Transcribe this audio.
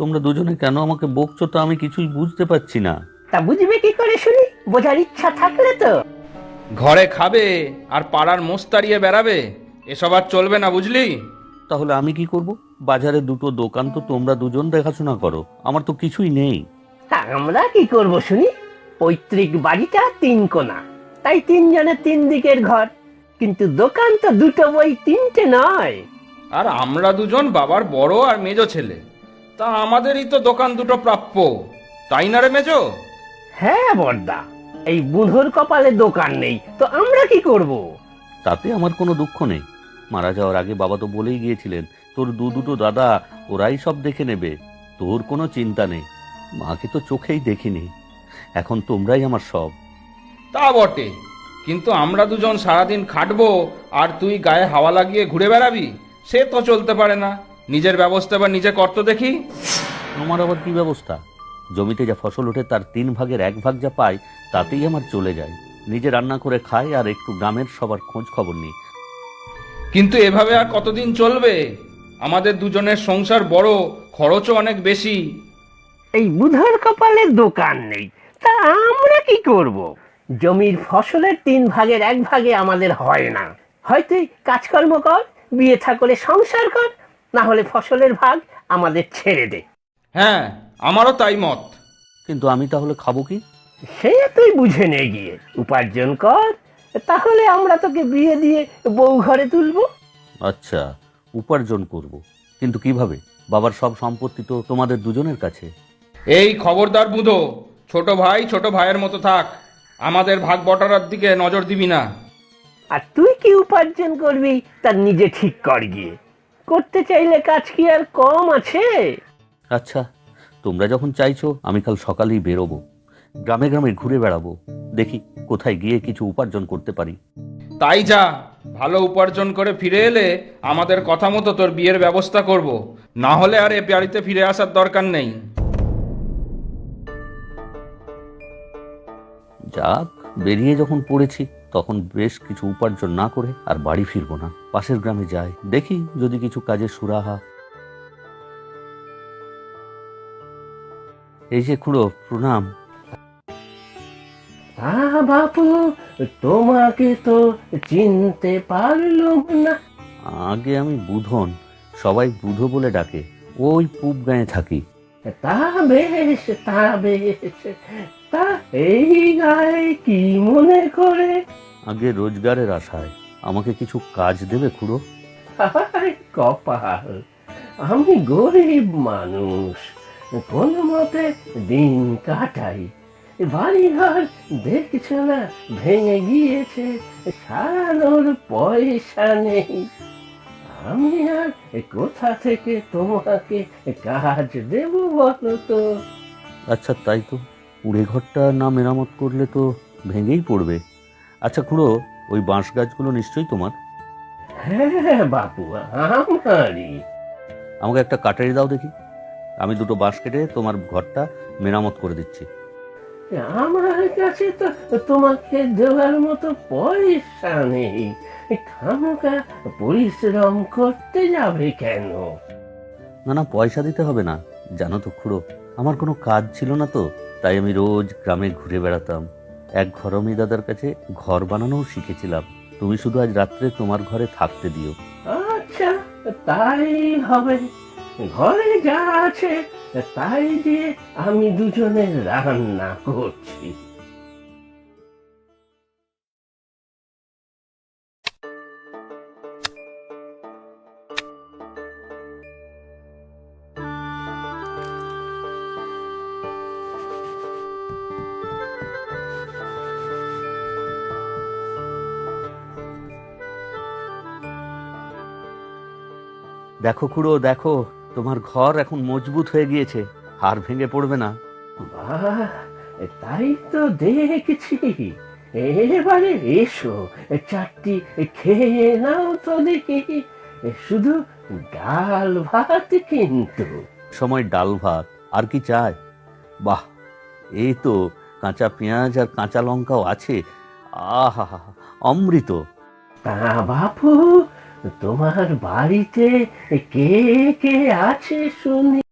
তোমরা দুজনে কেন আমাকে বকছো তা আমি কিছুই বুঝতে পারছি না। তা বুঝবে কি করে শুনি? বোঝার ইচ্ছা থাকলে তো। ঘরে খাবে আর পাড়ার মোষ তাড়িয়ে বেড়াবে, এসব আর চলবে না, বুঝলি? তাহলে আমি কি করব? বাজারে দুটো দোকান তো তোমরা দুজন দেখাশোনা করো, আমার তো কিছুই নেই। তা আমরা কি করব শুনি? পৈতৃক বাড়িটা 3 কোণা, তাই 3 জনের 3 দিকের ঘর, কিন্তু দোকান তো দুটো বই 3টে নয়। আর আমরা দুজন বাবার বড় আর মেজো ছেলে, তা আমাদেরই তো দোকান দুটো প্রাপ্য, তাই না রে মেজো? হ্যাঁ বড়দা, এই বুধোর কপালে দোকান নেই তো আমরা কি করব? তাতে আমার কোনো দুঃখ নেই। মারা যাওয়ার আগে বাবা তো বলেই গিয়েছিলেন তোর দুটো দাদা ওরাই সব দেখে নেবে, তোর কোনো চিন্তা নেই। মাকে তো চোখেই দেখিনি, এখন তোমরাই আমার সব। তা বটে, কিন্তু আমরা দুজন সারাদিন খাটবো আর তুই গায়ে হাওয়া লাগিয়ে ঘুরে বেড়াবি, সে তো চলতে পারে না। নিজের ব্যবস্থা বা নিজে করতো দেখি। আমার আবার কি ব্যবস্থা? জমিতে যা ফসল ওঠে তার 3/1 যা পাই তাতেই আমার চলে যায়। নিজে রান্না করে খাই আর একটু গ্রামের সবার খোঁজ খবর নিই। কিন্তু এভাবে আর কতদিন চলবে? আমাদের দুজনের সংসার বড়, খরচও অনেক বেশি। এই বুধোর কপালে দোকান নেই, তা আমরা কি করব? জমির ফসলের 3/1 আমাদের হয় না। হয় তুই কাজকর্ম কর, বিয়ে থা করে সংসার কর, না হলে ফসলের ভাগ আমাদের ছেড়ে দে। হ্যাঁ, আমারও তাই মত। কিন্তু আমি তাহলে খাবো কি? সে তুই বুঝে নে গিয়ে উপার্জন কর, তাহলে আমরা তোকে বিয়ে দিয়ে বউ ঘরে তুলবো। আচ্ছা, উপার্জন করব, কিন্তু কিভাবে? বাবার সব সম্পত্তি তো তোমাদের দুজনের কাছে। এই খবরদার বুধো, ছোট ভাই ছোট ভাইয়ের মতো থাক, আমাদের ভাগ বটারার দিকে নজর দিবি না। আর তুই কি উপার্জন করবি তার নিজে ঠিক কর গিয়ে। করতে চাইলে কাজ কি আর কম আছে? আচ্ছা, তোমরা যখন চাইছো আমি কাল সকালেই বেরোবো, গ্রামে গ্রামে ঘুরে বেড়াবো, দেখি কোথায় গিয়ে কিছু উপার্জন করতে পারি। তাই যা, ভালো উপার্জন করে ফিরে এলে আমাদের কথা মতো তোর বিয়ের ব্যবস্থা করব, না হলে আর এ বাড়িতে ফিরে আসার দরকার নেই। যাক, বেরিয়ে যখন পড়েছি তখন বেশ কিছু উপার্জন না করে আর বাড়ি ফিরবো না, পাশের গ্রামে যাই, দেখি যদি কিছু কাজে সুরাহা। এই যে খুড়ো, প্রণাম। বাপু, তোমাকে তো চিনতে পারলুম না। আগে আমি বুধন, সবাই বুধো বলে ডাকে, ওই পূব গাঁয়ে থাকি। তা বেশ, তা বেশ। তা এই গায়ে কি মনে করে? আগে রোজগারের আশায়। আমাকে কিছু কাজ দেবে খুড়ো? হায় কপাল, আমি গরিব মানুষ, কোনো মতে দিন কাটাই। বাড়িঘর দেখছো না, ভেঙে গিয়েছে, সারানোর পয়সা নেই। আমি আর কোথা থেকে তোমাকে কাজ দেব বলো তো? আচ্ছা, তাই তো, কুড়ে ঘরটা না মেরামত করলে তো ভেঙেই পড়বে। আচ্ছা খুড়ো, ওই বাঁশ গাছগুলো নিশ্চয়ই তোমার? হ্যাঁ বাপু, আমারই। আমাকে একটা কাটারি দাও দেখি, আমি দুটো বাঁশ কেটে তোমার ঘরটা মেরামত করে দিচ্ছি। আমার কাছে তো তোমাকে দেওয়ার মতো পয়সা নেই। খামোকা পরিশ্রম করতে যাবে কেন? না না, পয়সা দিতে হবে না। জানো তো খুড়ো, আমার কোনো কাজ ছিল না তো, তাই আমি রোজ গ্রামে ঘুরে বেড়াতাম। এক ঘরমী দাদার কাছে ঘর বানানোও শিখেছিলাম। তুমি শুধু আজ রাত্রে তোমার ঘরে থাকতে দিও। আচ্ছা, তাই হবে। ঘরে যা আছে তাই দিয়ে আমি দুজনের রান্না করছি। দেখো খুড়ো, দেখো, তোমার ঘর এখন মজবুত হয়ে গিয়েছে, আর ভেঙে পড়বে না। বাহ, তাই তো দেখছি। এবারে এসো, চারটি খেয়ে নাও তো দেখি। শুধু ডাল ভাত কিন্তু। সময় ডাল ভাত, আর কি চাই? বাহ, এই তো কাঁচা পেঁয়াজ আর কাঁচা লঙ্কাও আছে। আহা, অমৃত। তা বাপু, তোমার বাড়িতে কে কে আছে শুনি?